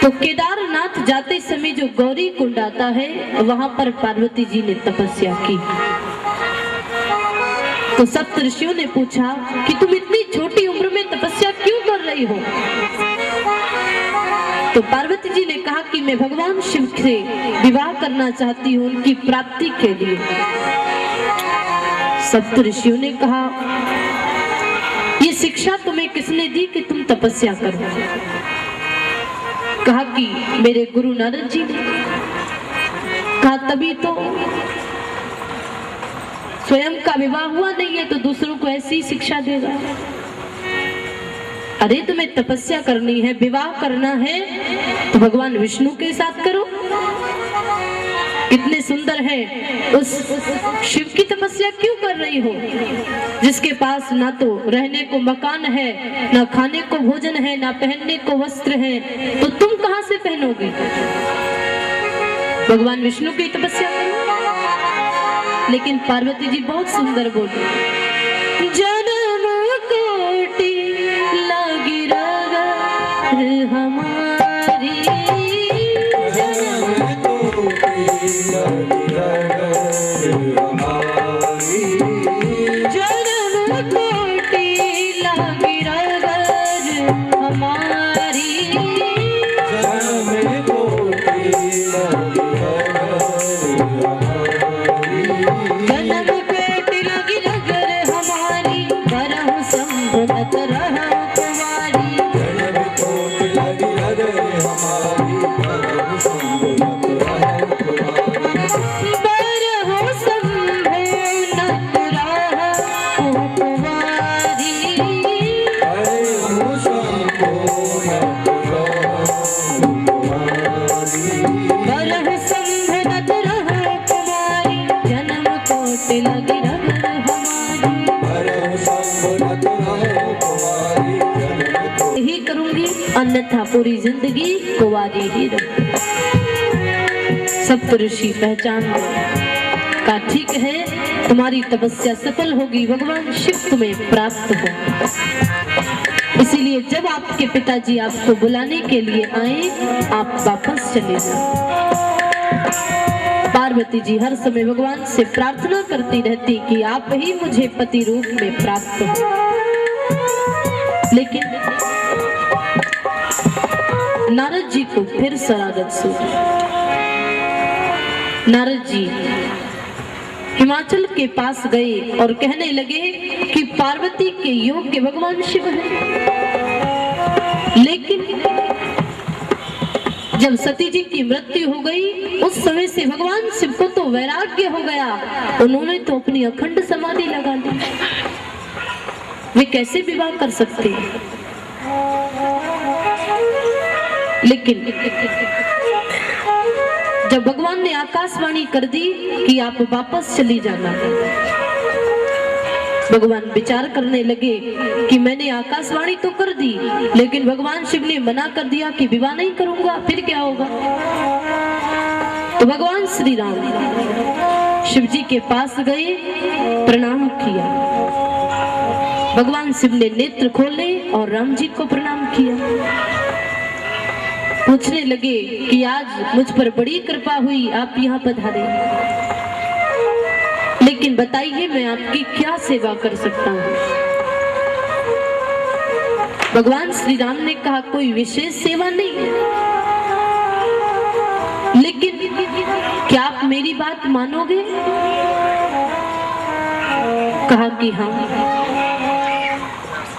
तो केदारनाथ जाते समय जो गौरी कुंड आता है, वहां पर पार्वती जी ने तपस्या की। तो सप्त ऋषियों ने पूछा कि तुम इतनी छोटी उम्र में तपस्या क्यों कर रही हो? तो पार्वती जी ने कहा कि मैं भगवान शिव से विवाह करना चाहती हूँ, उनकी प्राप्ति के लिए। सप्त ऋषियों ने कहा, ये शिक्षा तुम्हें किसने दी कि तुम तपस्या करो? कहा कि मेरे गुरु नारद जी ने। कहा तभी तो स्वयं का विवाह हुआ नहीं है तो दूसरों को ऐसी शिक्षा देगा। अरे तुम्हें तपस्या करनी है, विवाह करना है तो भगवान विष्णु के साथ करो। कितने सुंदर है, उस शिव की तपस्या क्यों कर रही हो जिसके पास ना तो रहने को मकान है, ना खाने को भोजन है, ना पहनने को वस्त्र है, तो तुम कहां से पहनोगे? भगवान विष्णु की तपस्या करो। लेकिन पार्वती जी बहुत सुंदर बोली, जन्म कोटि लगी रग हमारी, जन्म कोटि लगी रग हमारी, जन्म कोटि लगी रग हमारी, जन्म कोटि लगी जन्म पेट लगी रगर हमारी, बरहु संभलत रहो कुंवारी, जन्म कोटि लगी रग हमारी, बरहु संभलत रहो कुंवारी, बरहु संभलत रहो कुंवारी, बरहु संभलत रहो कुंवारी, बरहु संभलत रहो कुंवारी, जन्म कोटि लगी रगर हमारी। बरहु संभलत रहो कुंवारी, जन्म कोटि ही करूंगी, अन्यथा पूरी जिंदगी कुंवारी ही रहूंगी। सप्तऋषि पहचान लो, का ठीक है, तुम्हारी तपस्या सफल होगी, भगवान शिव तुम्हें प्राप्त हो। इसीलिए जब आपके पिताजी आपको बुलाने के लिए आए, आप वापस चले जाओ। पार्वती जी हर समय भगवान से प्रार्थना करती रहती कि आप ही मुझे पति रूप में प्राप्त हो। लेकिन नारद जी को फिर शरारत सूझी। नारद जी हिमाचल के पास गए और कहने लगे कि पार्वती के योग्य भगवान शिव हैं। लेकिन जब सती जी की मृत्यु हो गई, उस समय से भगवान शिव को तो वैराग्य हो गया, उन्होंने तो अपनी अखंड समाधि लगा ली। वे कैसे विवाह कर सकते हैं? लेकिन जब भगवान ने आकाशवाणी कर दी कि आप वापस चली जाना, भगवान विचार करने लगे कि मैंने आकाशवाणी तो कर दी, लेकिन भगवान शिव ने मना कर दिया कि विवाह नहीं करूंगा, फिर क्या होगा? तो भगवान श्री राम शिव जी के पास गए, प्रणाम किया। भगवान शिव ने नेत्र खोले और राम जी को प्रणाम किया। पूछने लगे कि आज मुझ पर बड़ी कृपा हुई, आप यहाँ पधारे, लेकिन बताइए मैं आपकी क्या सेवा कर सकता हूँ? भगवान श्री राम ने कहा कोई विशेष सेवा नहीं है, लेकिन क्या आप मेरी बात मानोगे? कहा कि हाँ।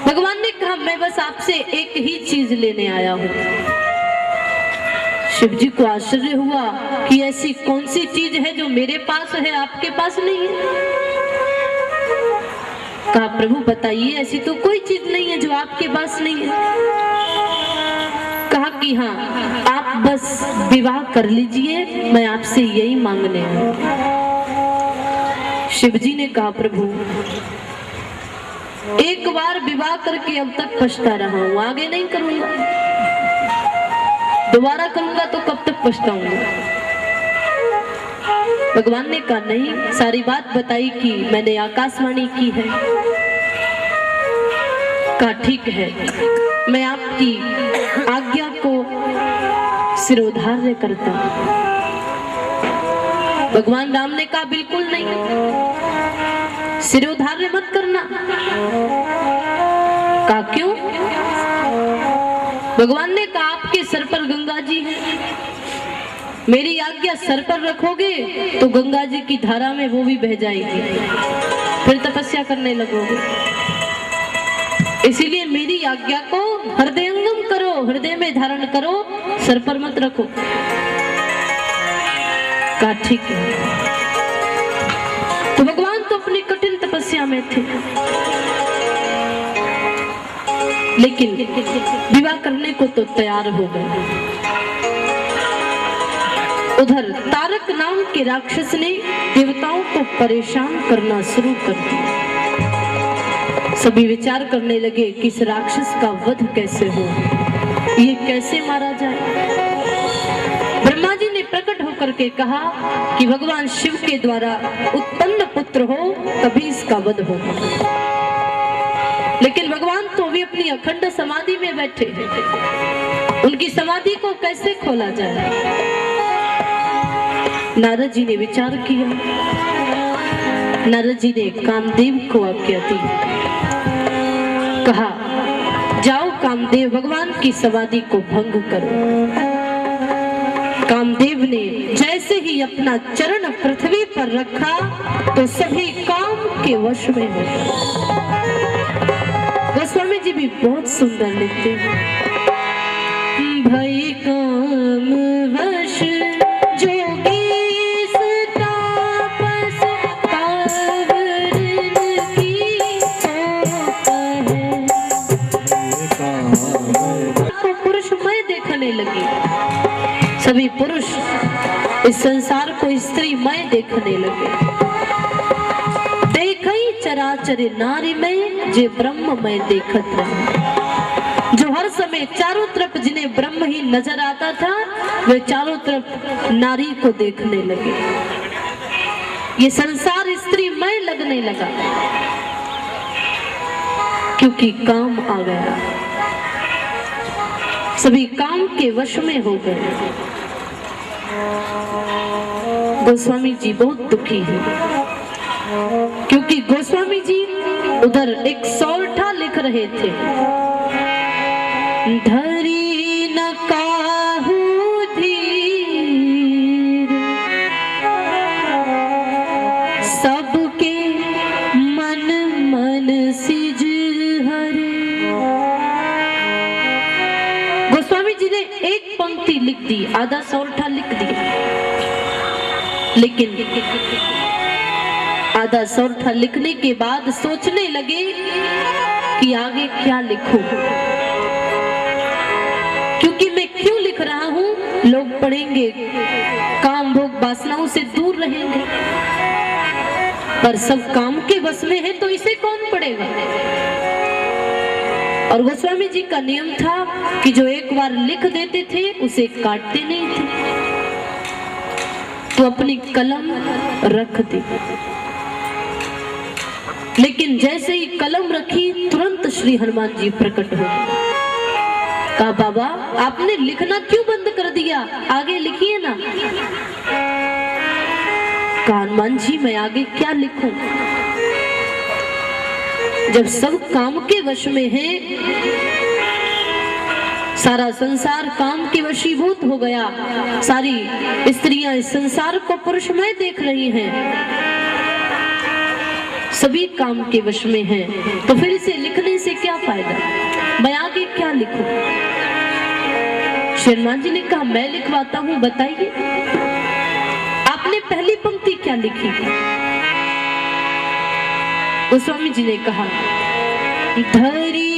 भगवान ने कहा मैं बस आपसे एक ही चीज लेने आया हूँ। शिव जी को आश्चर्य हुआ कि ऐसी कौन सी चीज है जो मेरे पास है, आपके पास नहीं है? कहा प्रभु बताइए, ऐसी तो कोई चीज नहीं है जो आपके पास नहीं है। कहा कि हाँ, आप बस विवाह कर लीजिए, मैं आपसे यही मांगने हूं। शिव जी ने कहा प्रभु एक बार विवाह करके अब तक पछता रहा हूं, आगे नहीं करूंगा, दोबारा करूंगा तो कब तक पछताऊंगा? भगवान ने कहा नहीं, सारी बात बताई कि मैंने आकाशवाणी की है। कहा ठीक है, मैं आपकी आज्ञा को सिरोधार्य करता हूं। भगवान राम ने कहा बिल्कुल नहीं, सिरोधार्य मत करना। कहा क्यों? भगवान ने कहा आपके सर पर गंगा जी है, मेरी आज्ञा सर पर रखोगे तो गंगा जी की धारा में वो भी बह जाएगी, फिर तपस्या करने लगोगे। इसीलिए मेरी आज्ञा को हृदयंगम करो, हृदय में धारण करो, सर पर मत रखो। कहा ठीक है। तो भगवान तो अपनी कठिन तपस्या में थे, लेकिन विवाह करने को तो तैयार हो गए। उधर तारक नाम के राक्षस ने देवताओं को परेशान करना शुरू कर दिया। सभी विचार करने लगे कि इस राक्षस का वध कैसे हो, ये कैसे मारा जाए। ब्रह्मा जी ने प्रकट होकर के कहा कि भगवान शिव के द्वारा उत्पन्न पुत्र हो तभी इसका वध होगा। लेकिन भगवान तो भी अपनी अखंड समाधि में बैठे हैं, उनकी समाधि को कैसे खोला जाए। नारद जी ने विचार किया। नारद जी ने कामदेव को आज्ञा दी, कहा जाओ कामदेव भगवान की समाधि को भंग करो। कामदेव ने जैसे ही अपना चरण पृथ्वी पर रखा तो सभी काम के वश में हो गए। गोस्वामी जी भी बहुत सुंदर लिखते हैं, भई काम वश जोगी तापस पावन की तो पुरुषमय देखने लगे। सभी पुरुष इस संसार को स्त्रीमय देखने लगे। देखई चराचर नारी में जे ब्रह्ममय देखत रहे। जो हर समय चारों तरफ जिन्हें ब्रह्म ही नजर आता था, वे चारों तरफ नारी को देखने लगे। ये संसार स्त्रीमय लगने लगा क्योंकि काम आ गया। सभी काम के वश में हो गए। गोस्वामी जी बहुत दुखी है क्योंकि गोस्वामी जी उधर एक सौरठा लिख रहे थे, धरी न काहू धीर सबके मन मन सिज हरे। गोस्वामी जी ने एक पंक्ति लिख दी, आधा सौरठा लिख दिया, लेकिन आधा सौरठा लिखने के बाद सोचने लगे कि आगे क्या लिखूं, क्योंकि मैं क्यों लिख रहा हूं, लोग पढ़ेंगे, काम भोग वासनाओं से दूर रहेंगे, पर सब काम के बस में है तो इसे कौन पढ़ेगा। और गोस्वामी जी का नियम था कि जो एक बार लिख देते थे उसे काटते नहीं थे, तो अपनी कलम रख दी। लेकिन जैसे ही कलम रखी तुरंत श्री हनुमान जी प्रकट हो गए। कहा बाबा आपने लिखना क्यों बंद कर दिया, आगे लिखिए ना। कहा हनुमान जी मैं आगे क्या लिखूं, जब सब काम के वश में है, सारा संसार काम के वशीभूत हो गया, सारी स्त्रियां इस संसार को पुरुषमय देख रही हैं, सभी काम के वश में हैं, तो फिर इसे लिखने से क्या फायदा, मैं आगे क्या लिखूं। हनुमान जी ने कहा मैं लिखवाता हूं, बताइए आपने पहली पंक्ति क्या लिखी। गोस्वामी जी ने कहा धरी